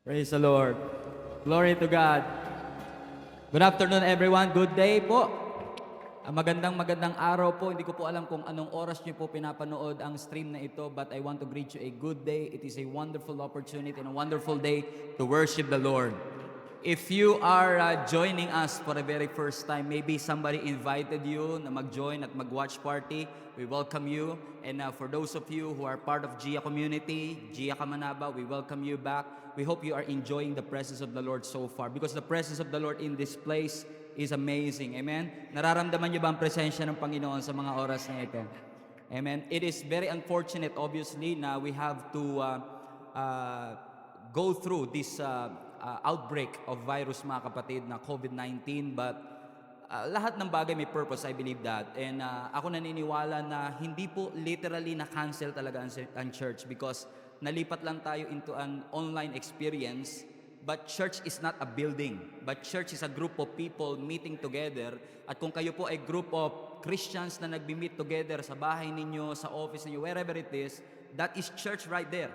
Praise the Lord. Glory to God. Good afternoon everyone. Good day po. Magandang araw po. Hindi ko po alam kung anong oras niyo po pinapanood ang stream na ito, but I want to greet you a good day. It is a wonderful opportunity and a wonderful day to worship the Lord. If you are joining us for the very first time, maybe somebody invited you na mag-join at mag-watch party, we welcome you. And for those of you who are part of Gia community, Gia Kamanaba, we welcome you back. We hope you are enjoying the presence of the Lord so far, because the presence of the Lord in this place is amazing. Amen? Nararamdaman niyo ba ang presensya ng Panginoon sa mga oras na ito? Amen? It is very unfortunate, obviously, na we have to go through this outbreak of virus, mga kapatid, na COVID-19, but lahat ng bagay may purpose, I believe that. And ako naniniwala na hindi po literally na-cancel talaga ang church, because nalipat lang tayo into an online experience. But church is not a building, but church is a group of people meeting together. At kung kayo po ay group of Christians na nagbi-meet together sa bahay ninyo, sa office ninyo, wherever it is, that is church right there.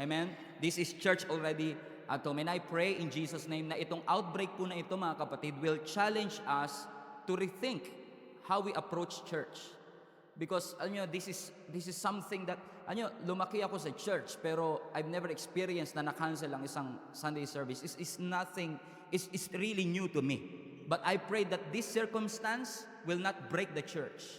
Amen? This is church already. At may I pray in Jesus' name na itong outbreak po na ito, mga kapatid, will challenge us to rethink how we approach church. Because this is something that lumaki ako sa church, pero I've never experienced na na-cancel ang isang Sunday service. It's nothing, it's really new to me. But I pray that this circumstance will not break the church.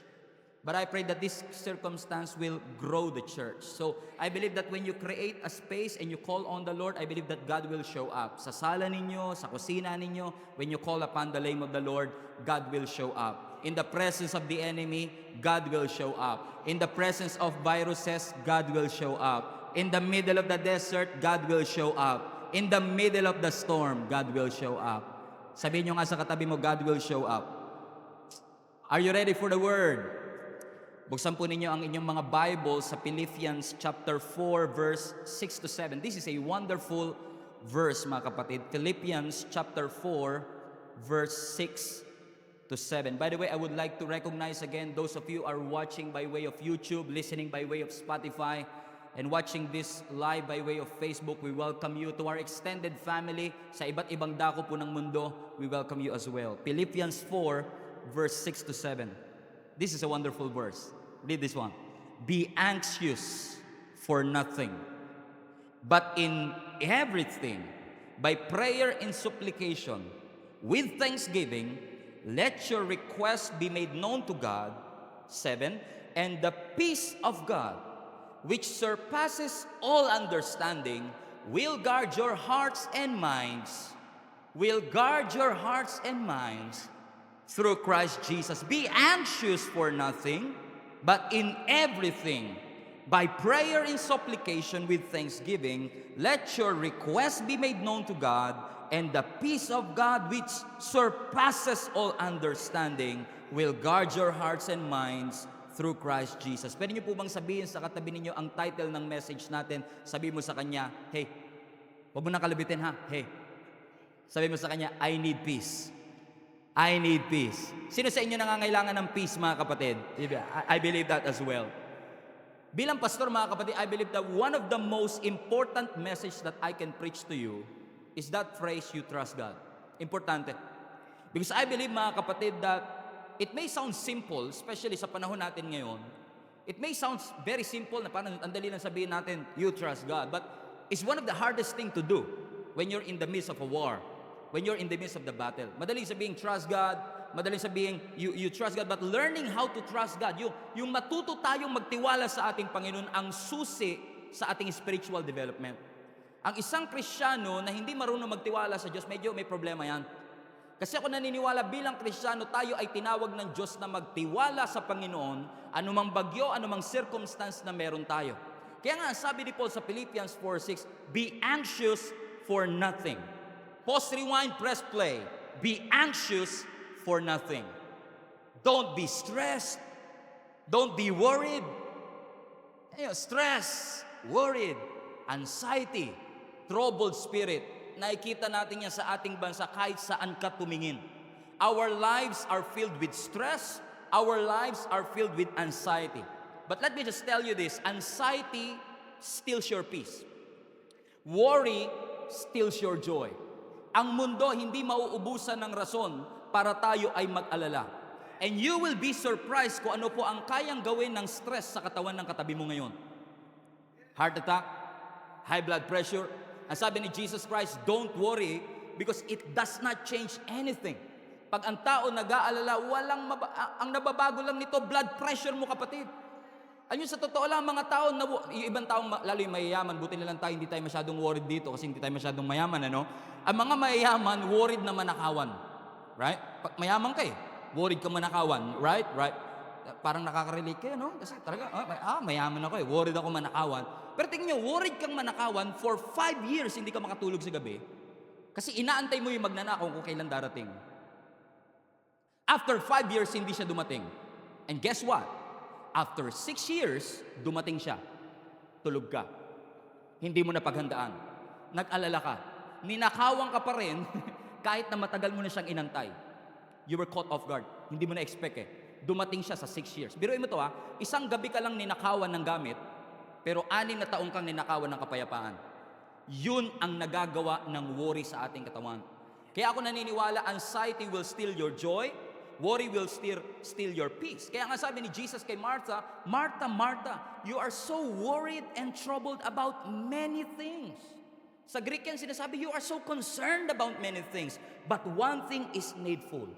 But I pray that this circumstance will grow the church. So I believe that when you create a space and you call on the Lord, I believe that God will show up. Sa sala ninyo, sa kusina ninyo, when you call upon the name of the Lord, God will show up. In the presence of the enemy, God will show up. In the presence of viruses, God will show up. In the middle of the desert, God will show up. In the middle of the storm, God will show up. Sabihin nyo nga sa katabi mo, God will show up. Are you ready for the word? Buksan po ninyo ang inyong mga Bible sa Philippians chapter 4 verse 6 to 7. This is a wonderful verse, mga kapatid. Philippians chapter 4 verse 6 to 7. By the way, I would like to recognize again those of you are watching by way of YouTube, listening by way of Spotify, and watching this live by way of Facebook. We welcome you. To our extended family sa iba't ibang dako po ng mundo, we welcome you as well. Philippians 4 verse 6 to 7. This is a wonderful verse. Read this one. Be anxious for nothing, but in everything, by prayer and supplication, with thanksgiving, let your requests be made known to God. 7. And the peace of God, which surpasses all understanding, will guard your hearts and minds. Will guard your hearts and minds through Christ Jesus. Be anxious for nothing, but in everything, by prayer and supplication with thanksgiving, let your requests be made known to God, and the peace of God, which surpasses all understanding, will guard your hearts and minds through Christ Jesus. Pwede niyo po bang sabihin sa katabi ninyo ang title ng message natin? Sabi mo sa kanya, hey, huwag mo nang kalabitin ha, hey. Sabi mo sa kanya, I need peace. I need peace. Sino sa inyo nangangailangan ng peace, mga kapatid? I believe that as well. Bilang pastor, mga kapatid, I believe that one of the most important message that I can preach to you is that phrase, you trust God. Importante. Because I believe, mga kapatid, that it may sound simple, especially sa panahon natin ngayon. It may sound very simple, na parang ang dali lang sabihin natin, you trust God. But it's one of the hardest thing to do when you're in the midst of a war. When you're in the midst of the battle. Madaling sabihin, trust God. Madaling sabihin, you trust God. But learning how to trust God, yung matuto tayong magtiwala sa ating Panginoon, ang susi sa ating spiritual development. Ang isang Kristiyano na hindi marunong magtiwala sa Diyos, medyo may problema yan. Kasi ako naniniwala, bilang Kristiyano, tayo ay tinawag ng Diyos na magtiwala sa Panginoon, anumang bagyo, anumang circumstance na meron tayo. Kaya nga, sabi ni Paul sa Philippians 4:6, be anxious for nothing. Pause, rewind, press play. Be anxious for nothing. Don't be stressed. Don't be worried. Stress, worried, anxiety, troubled spirit. Nakikita natin yan sa ating bansa kahit saan ka tumingin. Our lives are filled with stress. Our lives are filled with anxiety. But let me just tell you this. Anxiety steals your peace. Worry steals your joy. Ang mundo hindi mauubusan ng rason para tayo ay mag-alala. And you will be surprised kung ano po ang kayang gawin ng stress sa katawan ng katabi mo ngayon. Heart attack, high blood pressure. Ang sabi ni Jesus Christ, don't worry because it does not change anything. Pag ang tao nag-aalala, ang nababago lang nito, blood pressure mo, kapatid. Ayun, sa totoo lang, mga tao, yung ibang tao, lalo yung mayayaman, buti na lang tayo, hindi tayo masyadong worried dito kasi hindi tayo masyadong mayaman, ano? Ang mga mayayaman, worried na manakawan. Right? Pag mayaman ka worried ka manakawan. Right? Right? Parang nakaka-relate kayo, no? Kasi talaga, mayaman ako worried ako manakawan. Pero tingnan nyo, worried kang manakawan for 5 years, hindi ka makatulog sa gabi. Kasi inaantay mo yung magnanakaw kung kailan darating. After 5 years, hindi siya dumating. And guess what? After 6 years, dumating siya. Tulog ka. Hindi mo na paghandaan. Nag-alala ka. Ninakawan ka pa rin kahit na matagal mo na siyang inantay. You were caught off guard. Hindi mo na expect Dumating siya sa 6 years. Biruin mo to isang gabi ka lang ninakawan ng gamit, pero 6 na taong kang ninakawan ng kapayapaan. Yun ang nagagawa ng worry sa ating katawan. Kaya ako naniniwala, anxiety will steal your joy, worry will steal your peace. Kaya nga sabi ni Jesus kay Martha, Martha, Martha, you are so worried and troubled about many things. Sa Greek yan sinasabi, you are so concerned about many things, but one thing is needful.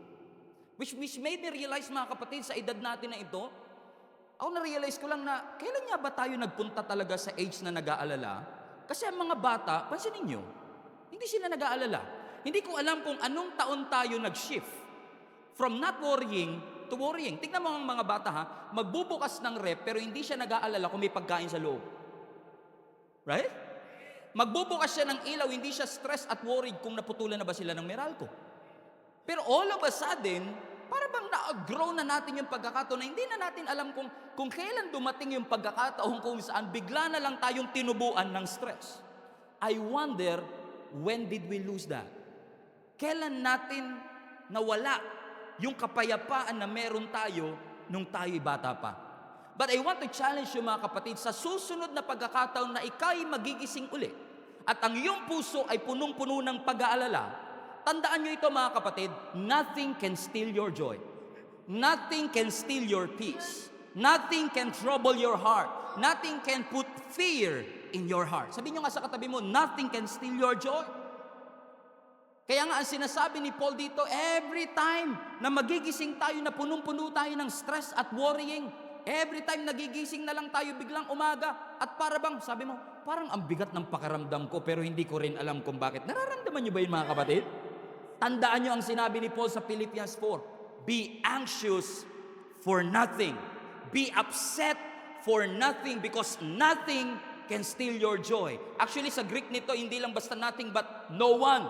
Which made me realize, mga kapatid, sa edad natin na ito, ako na-realize ko lang na, kailan nga ba tayo nagpunta talaga sa age na nag-aalala? Kasi ang mga bata, pansinin nyo, hindi sila nag-aalala. Hindi ko alam kung anong taon tayo nag-shift from not worrying to worrying. Tingnan mo ang mga bata magbubukas ng rep pero hindi siya nag-aalala kung may pagkain sa loob. Right? Magbubukas siya ng ilaw, hindi siya stressed at worried kung naputulan na ba sila ng Meralco. Pero all of a sudden, para bang na-grow na natin yung pagkakataon na hindi na natin alam kung kailan dumating yung pagkakataon kung saan bigla na lang tayong tinubuan ng stress. I wonder, when did we lose that? Kailan natin nawala yung kapayapaan na meron tayo nung tayo'y bata pa? But I want to challenge you, mga kapatid, sa susunod na pagkakataon na ika'y magigising uli at ang iyong puso ay punong-puno ng pag-aalala, tandaan nyo ito, mga kapatid, nothing can steal your joy. Nothing can steal your peace. Nothing can trouble your heart. Nothing can put fear in your heart. Sabihin nyo nga sa katabi mo, nothing can steal your joy. Kaya nga ang sinasabi ni Paul dito, every time na magigising tayo na punong-puno tayo ng stress at worrying, every time nagigising na lang tayo biglang umaga, at para bang, sabi mo, parang ang bigat ng pakiramdam ko pero hindi ko rin alam kung bakit. Nararamdaman nyo ba yun, mga kapatid? Tandaan nyo ang sinabi ni Paul sa Philippians 4, be anxious for nothing. Be upset for nothing because nothing can steal your joy. Actually, sa Greek nito, hindi lang basta nothing but no one.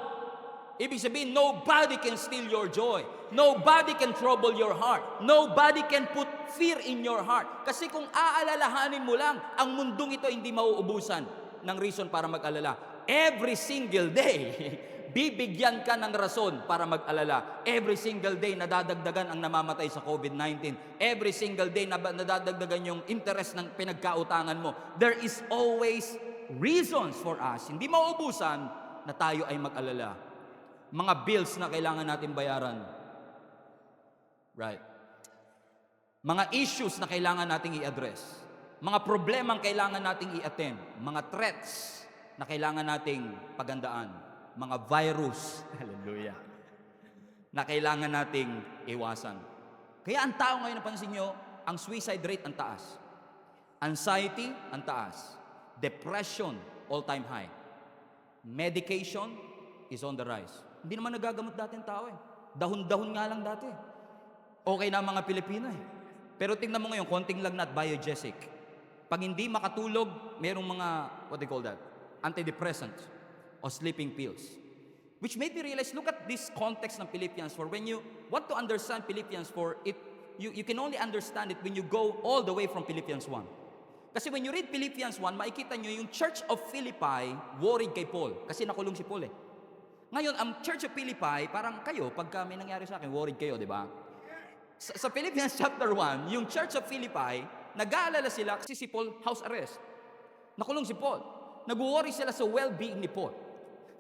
Ibig sabihin, nobody can steal your joy. Nobody can trouble your heart. Nobody can put fear in your heart. Kasi kung aalalahanin mo lang, ang mundong ito hindi mauubusan ng reason para mag-alala. Every single day, bibigyan ka ng rason para mag-alala. Every single day, nadadagdagan ang namamatay sa COVID-19. Every single day, nadadagdagan yung interest ng pinagkautangan mo. There is always reasons for us. Hindi mauubusan na tayo ay mag-alala. Mga bills na kailangan natin bayaran. Right. Mga issues na kailangan nating i-address. Mga problemang kailangan nating i-attend. Mga threats na kailangan nating pagandaan. Mga virus, hallelujah, na kailangan nating iwasan. Kaya ang tao ngayon, napansin nyo, ang suicide rate ang taas. Anxiety, ang taas. Depression, all-time high. Medication is on the rise. Hindi naman nagagamot dati ang tao Dahon-dahon nga lang dati. Okay na ang mga Pilipino Pero tingnan mo ngayon, konting lagnat, biogesic. Pag hindi makatulog, merong mga, what they call that? Antidepressants o sleeping pills. Which made me realize, look at this context ng Philippians 4. When you want to understand Philippians 4, you can only understand it when you go all the way from Philippians 1. Kasi when you read Philippians 1, makikita nyo yung Church of Philippi worried kay Paul. Kasi nakulong si Paul Ngayon, ang Church of Philippi, parang kayo, pagka may nangyari sa akin, worried kayo, di ba? Sa Philippians chapter 1, yung Church of Philippi, nag-aalala sila kasi si Paul, house arrest. Nakulong si Paul. Nag-worry sila sa well-being ni Paul.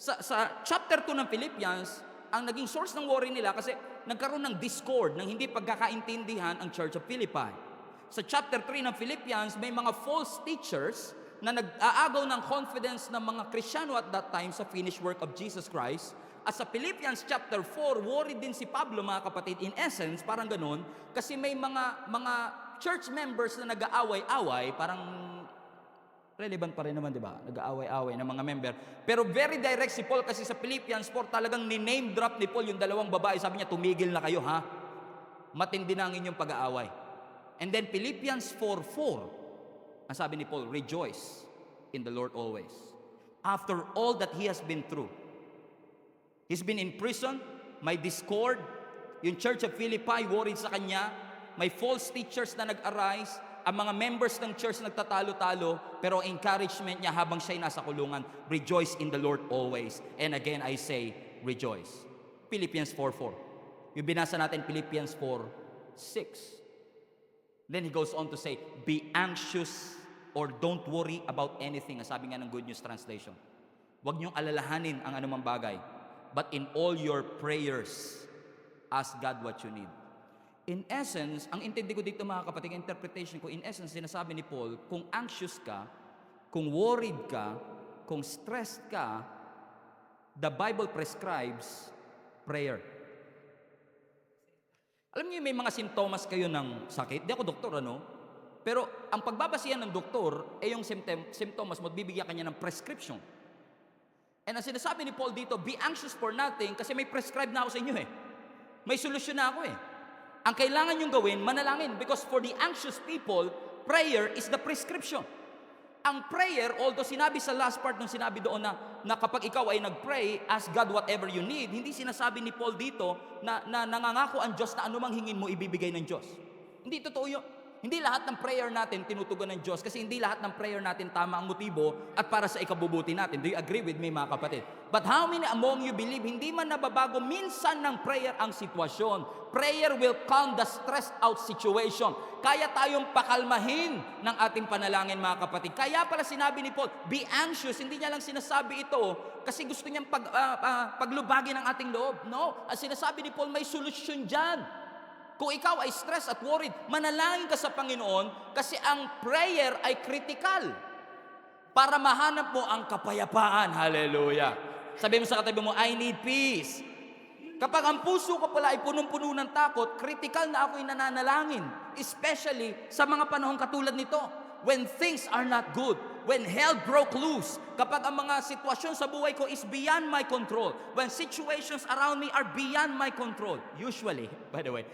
Sa chapter 2 ng Philippians, ang naging source ng worry nila kasi nagkaroon ng discord, ng hindi pagkakaintindihan ang Church of Philippi. Sa chapter 3 ng Philippians, may mga false teachers na nag-aagaw ng confidence ng mga Kristiyano at that time sa finished work of Jesus Christ. At sa Philippians chapter 4, worried din si Pablo, mga kapatid, in essence, parang ganun, kasi may mga church members na nag-aaway-away, parang relevant pa rin naman, di ba? Nag-aaway-away ng mga member. Pero very direct si Paul kasi sa Philippians 4 talagang ni-name drop ni Paul yung dalawang babae. Sabi niya, tumigil na kayo ha. Matindi na ang inyong pag-aaway. And then Philippians 4:4, ang sabi ni Paul, rejoice in the Lord always. After all that he has been through. He's been in prison, may discord, yung Church of Philippi worried sa kanya, may false teachers na nag-arise, ang mga members ng church nagtatalo-talo, pero encouragement niya habang siya'y nasa kulungan, rejoice in the Lord always. And again, I say, rejoice. Philippians 4:4. Yung binasa natin, Philippians 4:6. Then he goes on to say, be anxious or don't worry about anything. Ang sabi nga ng Good News Translation. Huwag niyong alalahanin ang anumang bagay. But in all your prayers, ask God what you need. In essence, ang intindi ko dito mga kapatid, interpretation ko, in essence, sinasabi ni Paul, kung anxious ka, kung worried ka, kung stressed ka, the Bible prescribes prayer. Alam niyo, may mga simptomas kayo ng sakit. Di ako doktor, ano? Pero ang pagbabasihan ng doktor, yung simptomas mo, bibigyan kanya ng prescription. And ang sinasabi ni Paul dito, be anxious for nothing, kasi may prescribe na ako sa inyo eh. May solusyon na ako eh. Ang kailangan nyong gawin, manalangin. Because for the anxious people, prayer is the prescription. Ang prayer, although sinabi sa last part nung sinabi doon na kapag ikaw ay nag-pray, ask God whatever you need, hindi sinasabi ni Paul dito na nangangako ang Diyos na anumang hingin mo, ibibigay ng Diyos. Hindi totoo yun. Hindi lahat ng prayer natin tinutugon ng Diyos kasi hindi lahat ng prayer natin tama ang motibo at para sa ikabubuti natin. Do you agree with me, mga kapatid? But how many among you believe hindi man nababago minsan ng prayer ang sitwasyon? Prayer will calm the stressed out situation. Kaya tayong pakalmahin ng ating panalangin, mga kapatid. Kaya pala sinabi ni Paul, be anxious. Hindi niya lang sinasabi ito kasi gusto niyang paglubagin ang ating loob. No, ang sinasabi ni Paul, may solusyon dyan. Kung ikaw ay stressed at worried, manalangin ka sa Panginoon kasi ang prayer ay critical para mahanap mo ang kapayapaan. Hallelujah. Sabi mo sa katabi mo, I need peace. Kapag ang puso ko pala ay punong-puno ng takot, critical na ako'y nananalangin. Especially sa mga panahong katulad nito. When things are not good, when hell broke loose, kapag ang mga sitwasyon sa buhay ko is beyond my control, when situations around me are beyond my control, usually, by the way,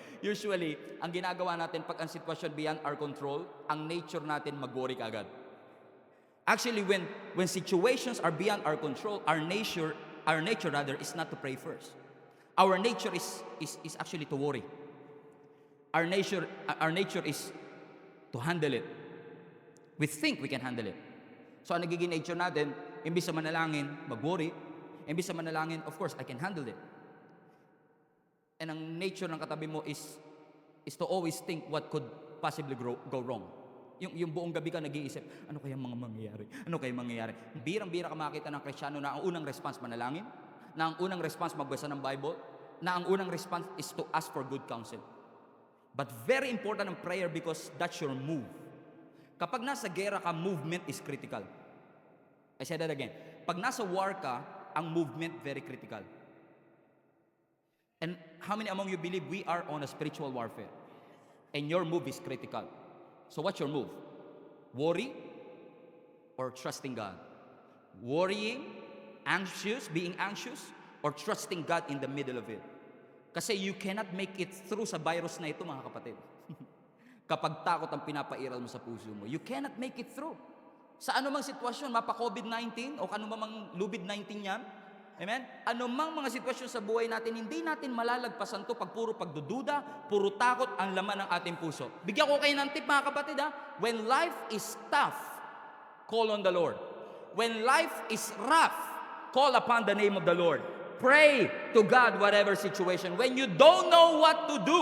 ang ginagawa natin pag ang sitwasyon beyond our control, ang nature natin mag-worry kaagad. Actually, when situations are beyond our control, our nature rather is not to pray first. Our nature is actually to worry. Our nature is to handle it. We think we can handle it. So ang nagiging nature natin, imbis sa manalangin, mag-worry. Imbis sa manalangin, of course, I can handle it. And ang nature ng katabi mo is to always think what could possibly go wrong. Yung buong gabi ka nag-iisip, ano kaya mga mangyayari? Ano kaya mangyayari? Birang-bira ka makita ng Kristiyano na ang unang response manalangin, na ang unang response magbasa ng Bible, na ang unang response is to ask for good counsel. But very important ang prayer because that's your move. Kapag nasa gera ka, movement is critical. I said that again. Pag nasa war ka, ang movement very critical. And how many among you believe we are on a spiritual warfare? And your move is critical. So what's your move? Worry or trusting God? Worrying, being anxious, or trusting God in the middle of it? Kasi you cannot make it through sa virus na ito, mga kapatid. Kapag takot ang pinapairal mo sa puso mo, you cannot make it through. Sa anumang sitwasyon, mapa COVID-19 o anumang lubid-19 yan, amen? Anumang mga sitwasyon sa buhay natin, hindi natin malalagpasan to pag puro pagdududa, puro takot ang laman ng ating puso. Bigyan ko kayo ng tip, mga kapatid, ha? When life is tough, call on the Lord. When life is rough, call upon the name of the Lord. Pray to God whatever situation. When you don't know what to do,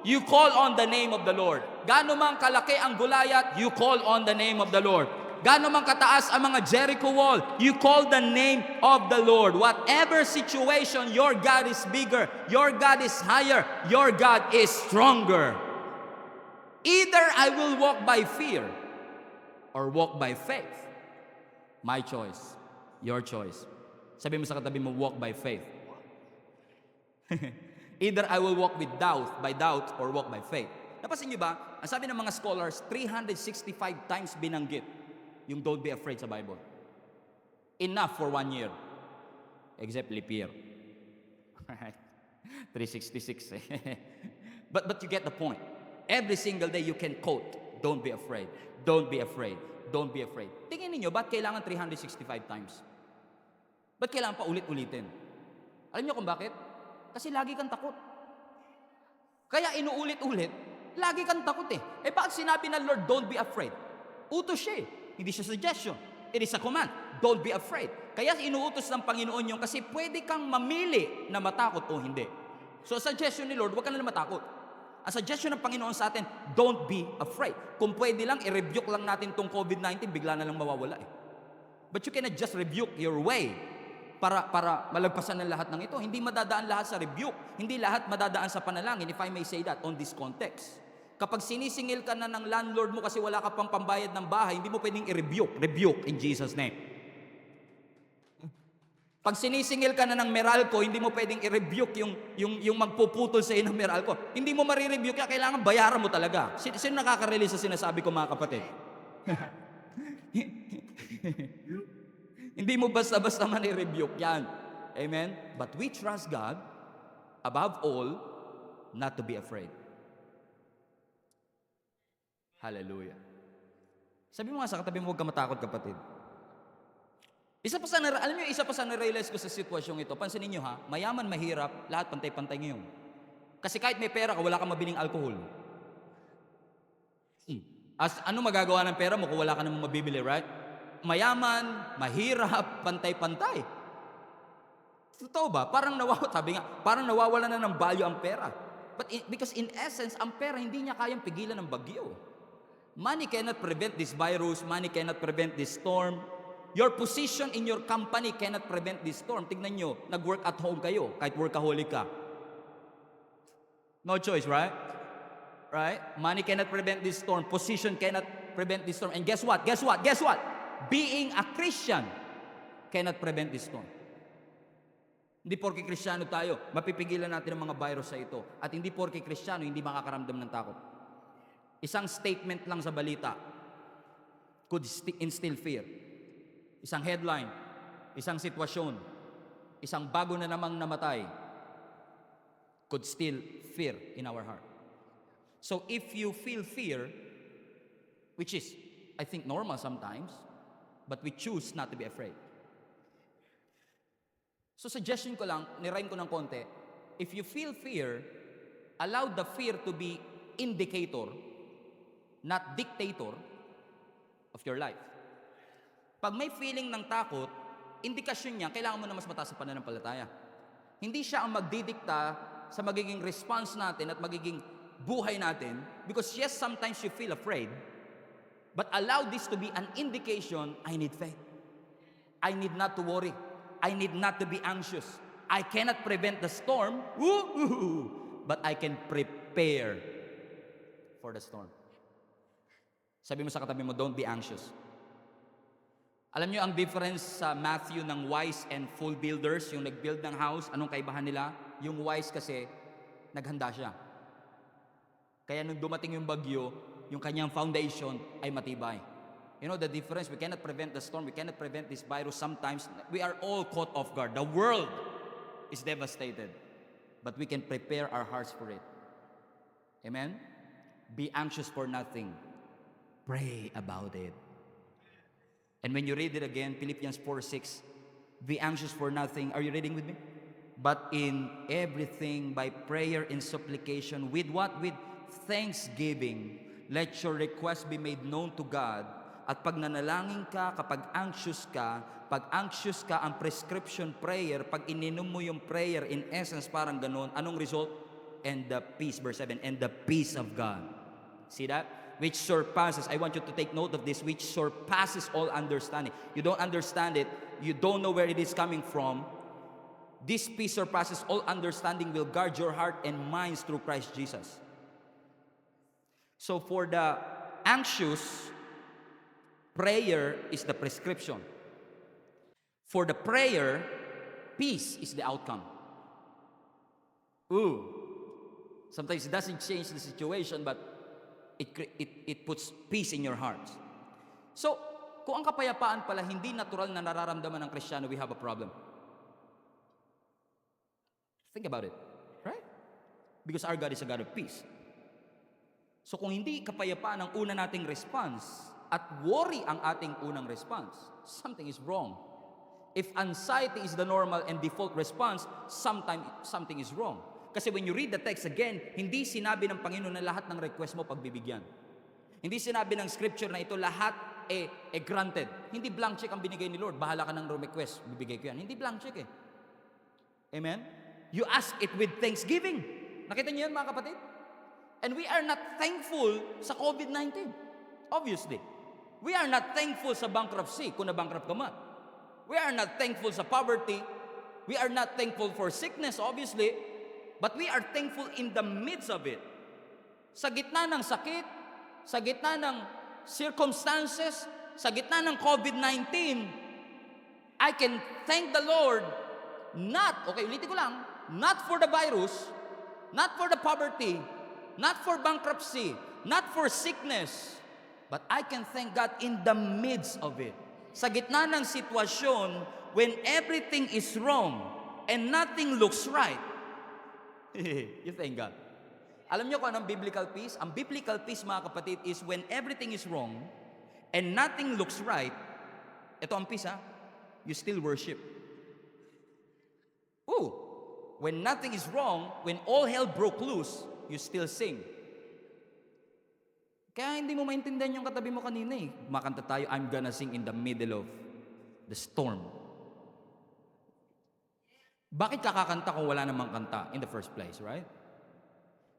you call on the name of the Lord. Gaano mang kalaki ang gulayat, you call on the name of the Lord. Gaano man kataas ang mga Jericho wall, you call the name of the Lord. Whatever situation, your God is bigger, your God is higher, your God is stronger. Either I will walk by fear or walk by faith. My choice, your choice. Sabi mo sa katabi mo, walk by faith. Either I will walk with doubt, by doubt, or walk by faith. Napasin niyo ba, ang sabi ng mga scholars, 365 times binanggit yung don't be afraid sa Bible. Enough for 1 year. Except leap year. 366 but you get the point. Every single day you can quote, don't be afraid, don't be afraid, don't be afraid. Tingin niyo, ba't kailangan 365 times? Ba't kailangan pa ulit-ulitin? Alam niyo kung bakit? Kasi lagi kang takot. Kaya inuulit-ulit, lagi kang takot eh. Eh bakit sinabi ng Lord, don't be afraid? Utos siya eh. Hindi siya suggestion. It is a command. Don't be afraid. Kaya inuutos ng Panginoon yung kasi pwede kang mamili na matakot o hindi. So suggestion ni Lord, huwag ka na matakot. Ang suggestion ng Panginoon sa atin, don't be afraid. Kung pwede lang, i-rebuke lang natin tong COVID-19, bigla na lang mawawala eh. But you cannot just rebuke your way para malagpasan ng lahat ng ito. Hindi madadaan lahat sa rebuke. Hindi lahat madadaan sa panalangin, if I may say that, on this context. Kapag sinisingil ka na ng landlord mo kasi wala ka pang pambayad ng bahay, hindi mo pwedeng i-rebuke. Rebuke in Jesus' name. Pag sinisingil ka na ng Meralco, hindi mo pwedeng i-rebuke yung magpuputol sa iyo ng Meralco. Hindi mo marirebuke, kaya kailangan bayaran mo talaga. Sino nakaka-release sa sinasabi ko, mga kapatid? Hindi mo basta-basta man i-rebuke yan. Amen? But we trust God, above all, not to be afraid. Hallelujah. Sabi mo nga sa katabi mo, huwag ka matakot, kapatid. Alam niyo, isa pa sa na-realize ko sa sitwasyong ito, pansinin niyo ha, mayaman, mahirap, lahat pantay-pantay ngayon. Kasi kahit may pera ka, wala kang mabiling alcohol. Ano magagawa ng pera mo kung wala ka namang mabibili, right? Mayaman, mahirap, pantay-pantay. Totoo ba? Parang nawawala na ng value ang pera. Because in essence, ang pera hindi niya kayang pigilan ng bagyo. Money cannot prevent this virus. Money cannot prevent this storm. Your position in your company cannot prevent this storm. Tignan nyo, nag-work at home kayo, kahit workaholic ka. No choice, right? Right? Money cannot prevent this storm. Position cannot prevent this storm. And guess what? Guess what? Guess what? Being a Christian cannot prevent this storm. Hindi porke Kristiyano tayo, mapipigilan natin ang mga virus sa ito. At hindi porke Kristiyano, hindi makakaramdam ng takot. Isang statement lang sa balita could instill fear. Isang headline, isang sitwasyon, isang bago na namang namatay could still fear in our heart. So if you feel fear, which is, I think, normal sometimes, but we choose not to be afraid. So suggestion ko lang, nirhyme ko ng konti, if you feel fear, allow the fear to be indicator, not dictator of your life. Pag may feeling ng takot, indikasyon niya, kailangan mo na mas mataas sa pananampalataya. Hindi siya ang magdidikta sa magiging response natin at magiging buhay natin, because yes, sometimes you feel afraid, but allow this to be an indication, I need faith. I need not to worry. I need not to be anxious. I cannot prevent the storm, but I can prepare for the storm. Sabi mo sa katabi mo, don't be anxious. Alam niyo ang difference sa Matthew ng wise and fool builders, yung nag-build ng house, anong kaibahan nila? Yung wise kasi, naghanda siya. Kaya nung dumating yung bagyo, yung kanyang foundation ay matibay. You know the difference? We cannot prevent the storm. We cannot prevent this virus. Sometimes we are all caught off guard. The world is devastated. But we can prepare our hearts for it. Amen? Be anxious for nothing. Pray about it. And when you read it again, Philippians 4:6, be anxious for nothing. Are you reading with me? But in everything by prayer and supplication, with what? With thanksgiving, let your request be made known to God. At pag nanalangin ka, pag anxious ka, ang prescription prayer, pag ininom mo yung prayer, in essence, parang ganun, anong result? And the peace, verse 7, and the peace of God. See that? which surpasses, I want you to take note of this, which surpasses all understanding. You don't understand it, you don't know where it is coming from. This peace surpasses all understanding will guard your heart and minds through Christ Jesus. So for the anxious, prayer is the prescription. For the prayer, peace is the outcome. Sometimes it doesn't change the situation, but it puts peace in your heart. So, kung ang kapayapaan pala hindi natural na nararamdaman ng Kristiyano, we have a problem. Think about it, right? Because our God is a God of peace. So kung hindi kapayapaan ang una nating response at worry ang ating unang response, something is wrong. If anxiety is the normal and default response, something is wrong. Kasi when you read the text again, hindi sinabi ng Panginoon na lahat ng request mo pagbibigyan. Hindi sinabi ng scripture na ito lahat granted. Hindi blank check ang binigay ni Lord. Bahala ka ng request, bibigay ko yan. Hindi blank check eh. Amen? You ask it with thanksgiving. Nakita niyo yan mga kapatid? And we are not thankful sa COVID-19. Obviously. We are not thankful sa bankruptcy kung na-bankrupt ka man. We are not thankful sa poverty. We are not thankful for sickness, obviously. But we are thankful in the midst of it. Sa gitna ng sakit, sa gitna ng circumstances, sa gitna ng COVID-19, I can thank the Lord ulitin ko lang, not for the virus, not for the poverty, not for bankruptcy, not for sickness, but I can thank God in the midst of it. Sa gitna ng sitwasyon, when everything is wrong and nothing looks right, you thank God. Alam niyo kung anong biblical peace? Ang biblical peace, mga kapatid, is when everything is wrong and nothing looks right. Ito ang peace, you still worship. When nothing is wrong, when all hell broke loose, you still sing. Kaya hindi mo maintindihan yung katabi mo kanina eh. Makanta tayo, I'm gonna sing in the middle of the storm. Bakit kakakanta kung wala namang kanta in the first place, right?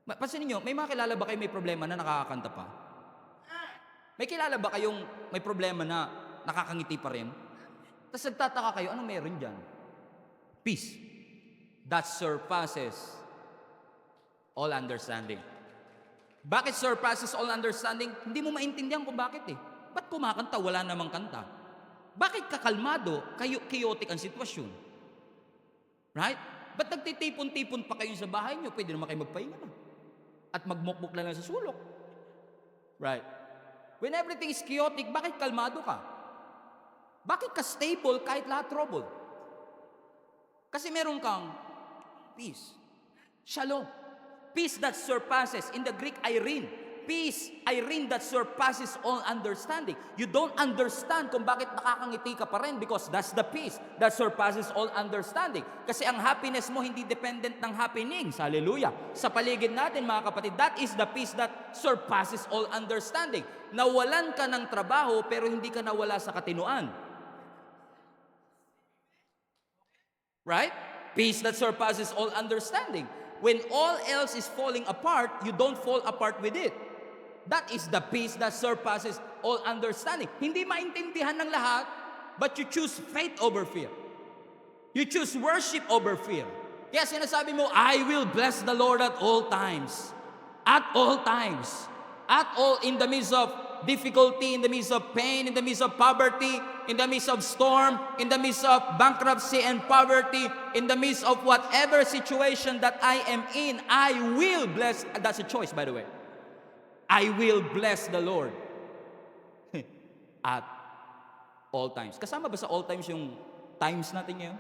Pansinin nyo, may mga kilala ba kayo may problema na nakakakanta pa? May kilala ba kayong may problema na nakakangiti pa rin? Tapos nagtataka kayo, anong meron dyan? Peace. That surpasses all understanding. Bakit surpasses all understanding? Hindi mo maintindihan kung bakit eh. Ba't kumakanta, wala namang kanta? Bakit kakalmado, chaotic ang sitwasyon? Right? Ba't nagtitipon-tipon pa kayo sa bahay nyo? Pwede naman kayo magpahinga na. At magmukmuk lang sa sulok. Right? When everything is chaotic, bakit kalmado ka? Bakit ka stable kahit lahat trouble? Kasi meron kang peace. Shalom. Peace that surpasses. In the Greek, Irene. Peace, Irene, that surpasses all understanding. You don't understand kung bakit nakakangiti ka pa rin because that's the peace that surpasses all understanding. Kasi ang happiness mo hindi dependent ng happenings. Hallelujah. Sa paligid natin, mga kapatid, that is the peace that surpasses all understanding. Nawalan ka ng trabaho pero hindi ka nawala sa katinuan. Right? Peace that surpasses all understanding. When all else is falling apart, you don't fall apart with it. That is the peace that surpasses all understanding. Hindi maintindihan ng lahat, but you choose faith over fear. You choose worship over fear. Kaya sinasabi mo, I will bless the Lord at all times. At all times. At all, in the midst of difficulty, in the midst of pain, in the midst of poverty, in the midst of storm, in the midst of bankruptcy and poverty, in the midst of whatever situation that I am in, I will bless. That's a choice, by the way. I will bless the Lord at all times. Kasama ba sa all times yung times natin ngayon?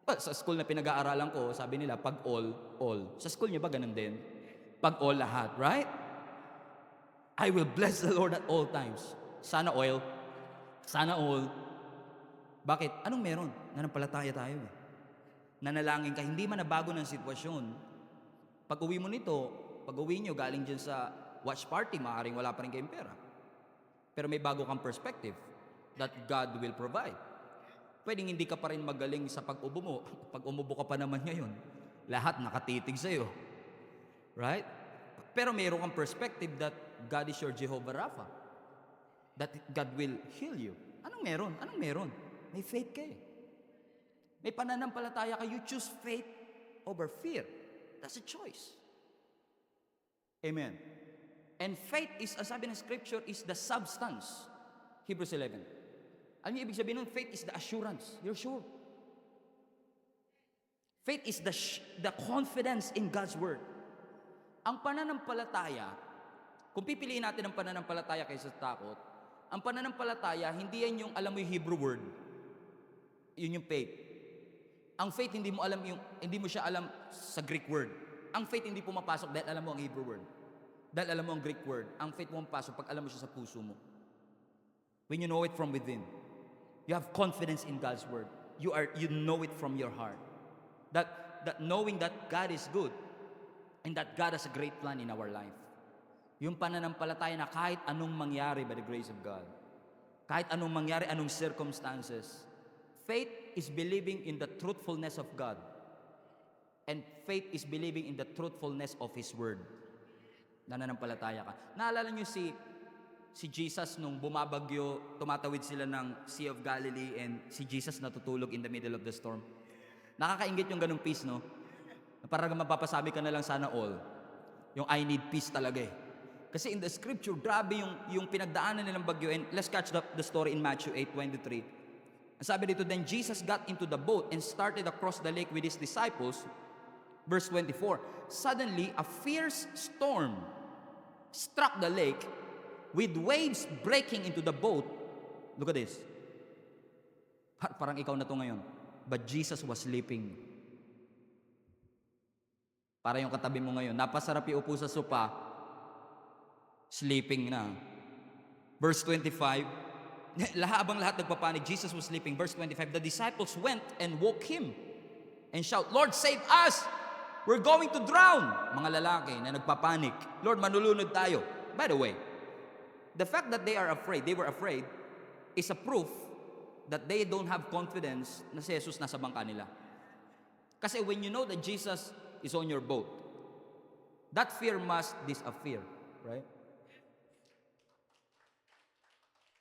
Well, sa school na pinag-aaralan ko, sabi nila, pag all. Sa school niyo ba ganun din? Pag all lahat, right? I will bless the Lord at all times. Sana oil. Sana all. Bakit? Anong meron? Nanampalataya tayo. Nanalangin ka, hindi man nabago ng sitwasyon. Pag uwi mo nito, pag uwi nyo, galing dyan sa watch party, maaaring wala pa rin kayong pera. Pero may bago kang perspective that God will provide. Pwedeng hindi ka pa rin magaling sa pag-ubo mo. Pag umubo ka pa naman ngayon, lahat nakatitig sa'yo. Right? Pero mayroon kang perspective that God is your Jehovah Rapha. That God will heal you. Anong meron? Anong meron? May faith ka eh. May pananampalataya ka. You choose faith over fear. That's a choice. Amen. And faith is, as sabi ng scripture, is the substance. Hebrews 11. Ano yung ibig sabihin nun? Faith is the assurance. You're sure. Faith is the confidence in God's word. Ang pananampalataya, kung pipiliin natin ang pananampalataya kaysa takot, ang pananampalataya, hindi yan yung alam mo yung Hebrew word. Yun yung faith. Ang faith, hindi mo siya alam sa Greek word. Ang faith hindi pumapasok dahil alam mo ang Hebrew word. Dahil alam mo ang Greek word. Ang faith mo pumapasok pag alam mo siya sa puso mo. When you know it from within. You have confidence in God's word. You know it from your heart. That knowing that God is good and that God has a great plan in our life. Yung pananampalataya na kahit anong mangyari by the grace of God, kahit anong mangyari, anong circumstances, faith is believing in the truthfulness of God. And faith is believing in the truthfulness of His word. Nananampalataya ka. Naalala niyo si Jesus nung bumabagyo, tumatawid sila ng Sea of Galilee and si Jesus natutulog in the middle of the storm. Nakakaingit yung ganung peace, no? Parang mapapasabi ka na lang sana all. Yung I need peace talaga eh. Kasi in the scripture, grabe yung pinagdaanan nilang bagyo. And let's catch the story in Matthew 8:23. Ang sabi dito, then Jesus got into the boat and started across the lake with His disciples. Verse 24, suddenly a fierce storm struck the lake with waves breaking into the boat. Look at this. Parang ikaw na to ngayon. But Jesus was sleeping. Para yung katabi mo ngayon, napasarap yung upo sa sopa, sleeping na. Verse 25, habang lahat nagpapanik, Jesus was sleeping. Verse 25, the disciples went and woke Him and shout, Lord, save us! We're going to drown! Mga lalaki na nagpapanik. Lord, manulunod tayo. By the way, the fact that they were afraid, is a proof that they don't have confidence na si Jesus nasa bangka nila. Kasi when you know that Jesus is on your boat, that fear must disappear. Right?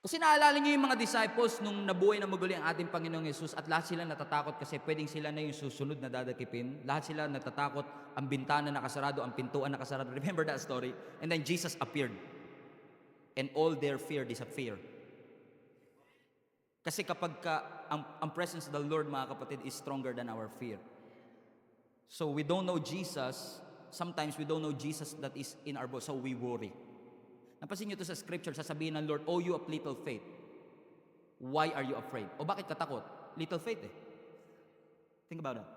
Kasi naalala niyo yung mga disciples nung nabuhay na muli ang ating Panginoong Jesus at lahat sila natatakot kasi pwedeng sila na yung susunod na dadakipin. Lahat sila natatakot, ang bintana nakasarado, ang pintuan nakasarado. Remember that story? And then Jesus appeared. And all their fear disappeared. Kasi kapag ang presence of the Lord, mga kapatid, is stronger than our fear. So we don't know Jesus. Sometimes we don't know Jesus that is in our boat, so we worry. Napansin nyo ito sa scripture, sasabihin ng Lord, oh, you of little faith. Why are you afraid? O bakit katakot? Little faith eh. Think about that.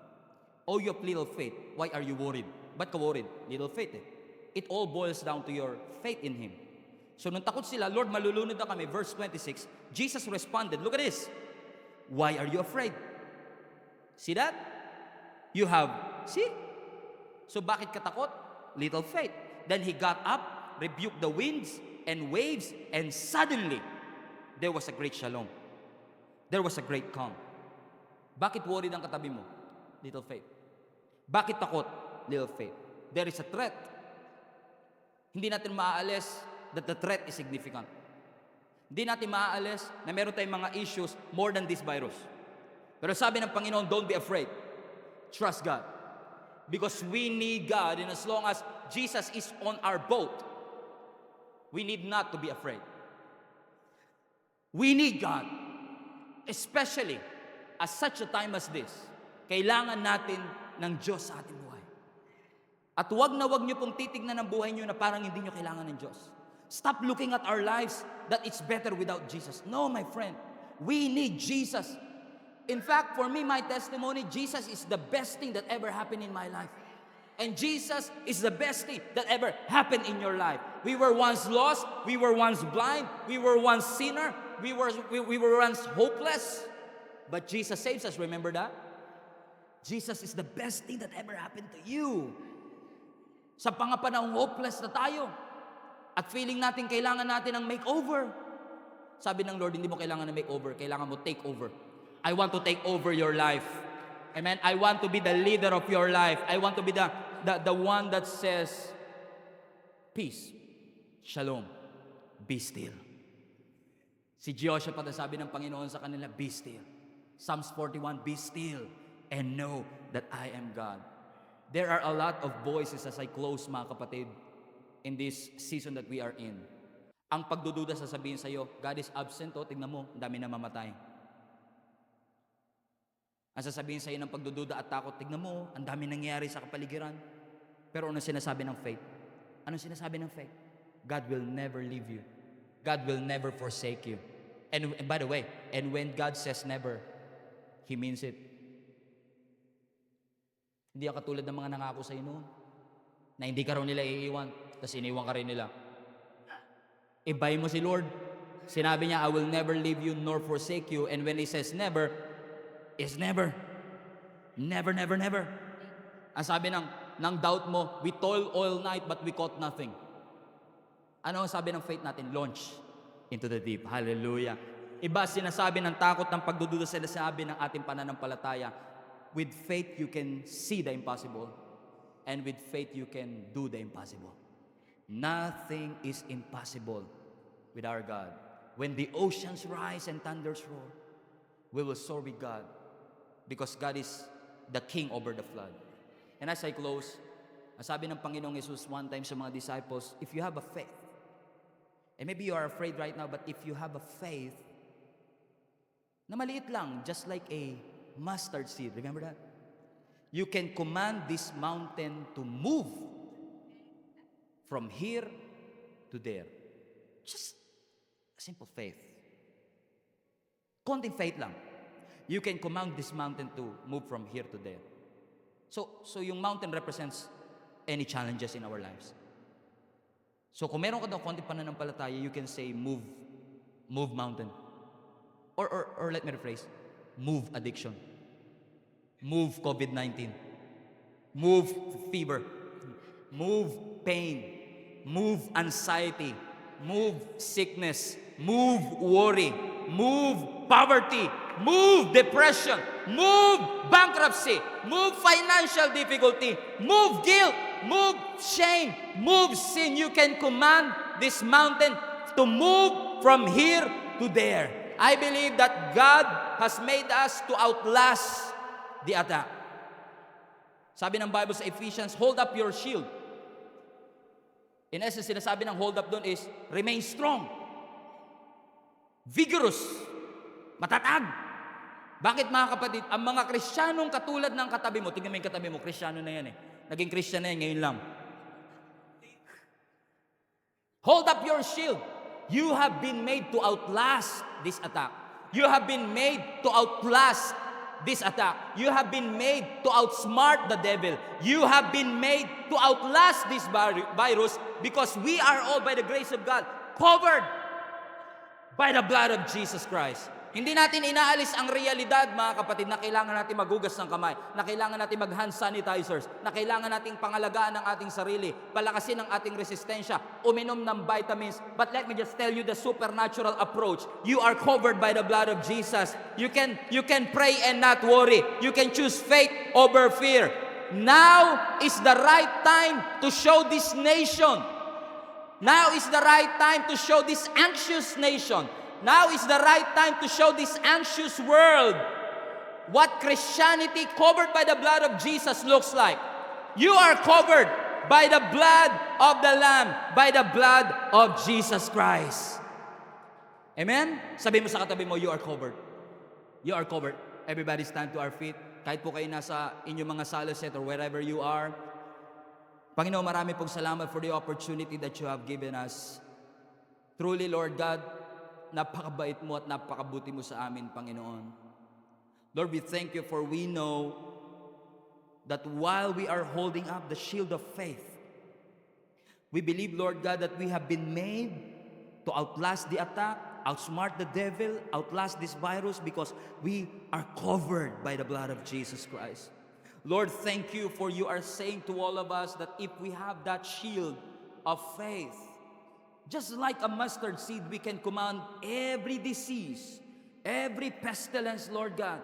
Oh, you of little faith. Why are you worried? Ba't ka worried? Little faith eh. It all boils down to your faith in Him. So nung takot sila, Lord, malulunod na kami. Verse 26, Jesus responded, look at this. Why are you afraid? See that? You have, see? So bakit katakot? Little faith. Then He got up, rebuked the winds and waves, and suddenly, there was a great shalom. There was a great calm. Bakit worried ang katabi mo? Little faith. Bakit takot? Little faith. There is a threat. Hindi natin maaalis that the threat is significant. Hindi natin maaalis na meron tayong mga issues more than this virus. Pero sabi ng Panginoon, don't be afraid. Trust God. Because we need God, and as long as Jesus is on our boat, we need not to be afraid. We need God. Especially at such a time as this. Kailangan natin ng Diyos sa ating buhay. At wag na wag niyo pong titignan ang buhay niyo na parang hindi niyo kailangan ng Diyos. Stop looking at our lives that it's better without Jesus. No, my friend. We need Jesus. In fact, for me, my testimony, Jesus is the best thing that ever happened in my life. And Jesus is the best thing that ever happened in your life. We were once lost. We were once blind. We were once sinner. We were once hopeless. But Jesus saves us. Remember that? Jesus is the best thing that ever happened to you. Sa pangapanahong hopeless na tayo. At feeling natin kailangan natin ng makeover. Sabi ng Lord, hindi mo kailangan ng makeover. Kailangan mo take over. I want to take over your life. Amen? I want to be the leader of your life. I want to be the one that says, peace, Shalom, be still. Si Jehoshaphat ang sabi ng Panginoon sa kanila, be still. Psalms 41, be still and know that I am God. There are a lot of voices as I close, mga kapatid, in this season that we are in. Ang pagdududa sasabihin sa iyo, God is absent, tignan mo, ang dami na mamatay. Ang sasabihin sa iyo ng pagdududa at takot, tignan mo, ang dami nangyayari sa kapaligiran. Pero ano sinasabi ng faith? Ano sinasabi ng faith? God will never leave you. God will never forsake you. And by the way, and when God says never, He means it. Hindi ka katulad ng mga nangako sa iyo noon, na hindi ka raw nila iiwan, tapos iniwan ka rin nila. Ibay mo si Lord. Sinabi niya, I will never leave you nor forsake you. And when He says never, is never. Never, never, never. Ang sabi ng doubt mo, we toiled all night but we caught nothing. Ano ang sabi ng faith natin? Launch into the deep. Hallelujah. Iba sinasabi ng takot ng pagdududa, sinasabi ng ating pananampalataya. With faith, you can see the impossible. And with faith, you can do the impossible. Nothing is impossible with our God. When the oceans rise and thunders roar, we will soar with God. Because God is the King over the flood. And as I close, sabi ng Panginoong Jesus one time sa mga disciples, if you have a faith, and maybe you are afraid right now, but if you have a faith na maliit lang, just like a mustard seed, remember that? You can command this mountain to move from here to there. Just a simple faith. Konting faith lang. You can command this mountain to move from here to there. So yung mountain represents any challenges in our lives. So kung meron ka daw konting pananampalataya, you can say, move mountain. Or let me rephrase, move addiction. Move COVID-19. Move fever. Move pain. Move anxiety. Move sickness. Move worry. Move poverty. Move depression. Move bankruptcy. Move financial difficulty. Move guilt. Move shame. Move sin. You can command this mountain to move from here to there. I believe that God has made us to outlast the attack. Sabi ng Bible sa Ephesians, hold up your shield. In essence, sinasabi ng hold up doon is, remain strong, vigorous, matatag. Bakit mga kapatid? Ang mga Kristiyanong katulad ng katabi mo, tingnan mo yung katabi mo, Kristiyano na yan eh. Naging Christian na yan, ngayon lang. Hold up your shield. You have been made to outlast this attack. You have been made to outlast this attack. You have been made to outsmart the devil. You have been made to outlast this virus because we are all, by the grace of God, covered by the blood of Jesus Christ. Hindi natin inaalis ang realidad, mga kapatid, na kailangan natin maghugas ng kamay, na kailangan natin mag-hand sanitizers, na kailangan nating pangalagaan ang ating sarili, palakasin ang ating resistensya, uminom ng vitamins. But let me just tell you the supernatural approach. You are covered by the blood of Jesus. You can pray and not worry. You can choose faith over fear. Now is the right time to show this nation. Now is the right time to show this anxious nation. Now is the right time to show this anxious world what Christianity covered by the blood of Jesus looks like. You are covered by the blood of the Lamb, by the blood of Jesus Christ. Amen? Sabi mo sa katabi mo, you are covered. You are covered. Everybody stand to our feet. Kahit po kayo nasa inyong mga saloset or wherever you are. Panginoon, marami pong salamat for the opportunity that you have given us. Truly, Lord God, napakabait mo at napakabuti mo sa amin, Panginoon. Lord, we thank you for we know that while we are holding up the shield of faith, we believe, Lord God, that we have been made to outlast the attack, outsmart the devil, outlast this virus because we are covered by the blood of Jesus Christ. Lord, thank you for you are saying to all of us that if we have that shield of faith, just like a mustard seed, we can command every disease, every pestilence, Lord God,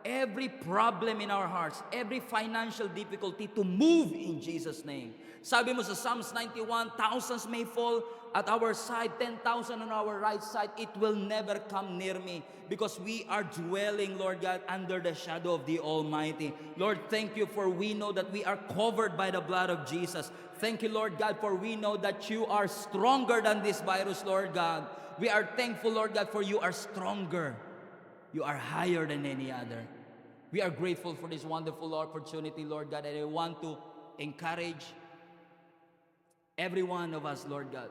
every problem in our hearts, every financial difficulty to move in Jesus' name. Sabi mo sa Psalms 91, thousands may fall at our side, 10,000 on our right side, it will never come near me because we are dwelling, Lord God, under the shadow of the Almighty. Lord, thank you for we know that we are covered by the blood of Jesus. Thank you, Lord God, for we know that you are stronger than this virus, Lord God. We are thankful, Lord God, for you are stronger. You are higher than any other. We are grateful for this wonderful opportunity, Lord God, and I want to encourage every one of us, Lord God.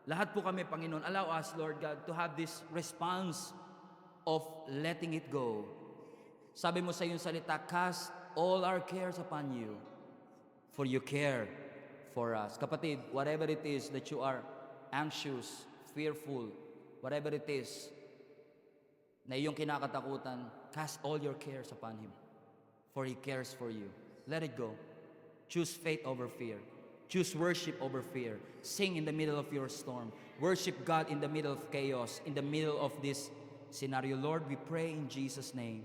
Lahat po kami, Panginoon, allow us, Lord God, to have this response of letting it go. Sabi mo sa iyong salita, cast all our cares upon you, for you care for us. Kapatid, whatever it is that you are anxious, fearful, whatever it is na iyong kinakatakutan, cast all your cares upon Him, for He cares for you. Let it go. Choose faith over fear. Choose worship over fear. Sing in the middle of your storm. Worship God in the middle of chaos, in the middle of this scenario. Lord, we pray in Jesus' name,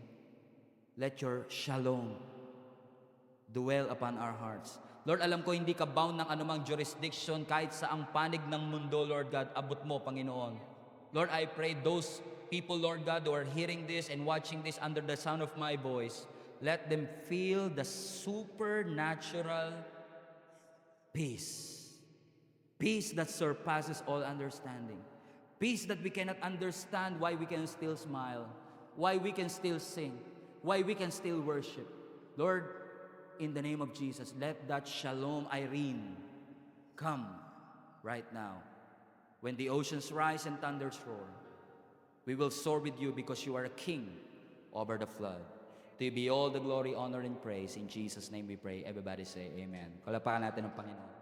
let your shalom dwell upon our hearts. Lord, alam ko hindi ka bound ng anumang jurisdiction kahit sa ang panig ng mundo, Lord God, abot mo, Panginoon. Lord, I pray those people, Lord God, who are hearing this and watching this under the sound of my voice, let them feel the supernatural peace. Peace that surpasses all understanding. Peace that we cannot understand why we can still smile, why we can still sing, why we can still worship. Lord, in the name of Jesus, let that shalom Irene come right now. When the oceans rise and thunders roar, we will soar with you because you are a king over the flood. To you be all the glory, honor, and praise. In Jesus' name we pray. Everybody say amen. Kalapakan natin ang Panginoon.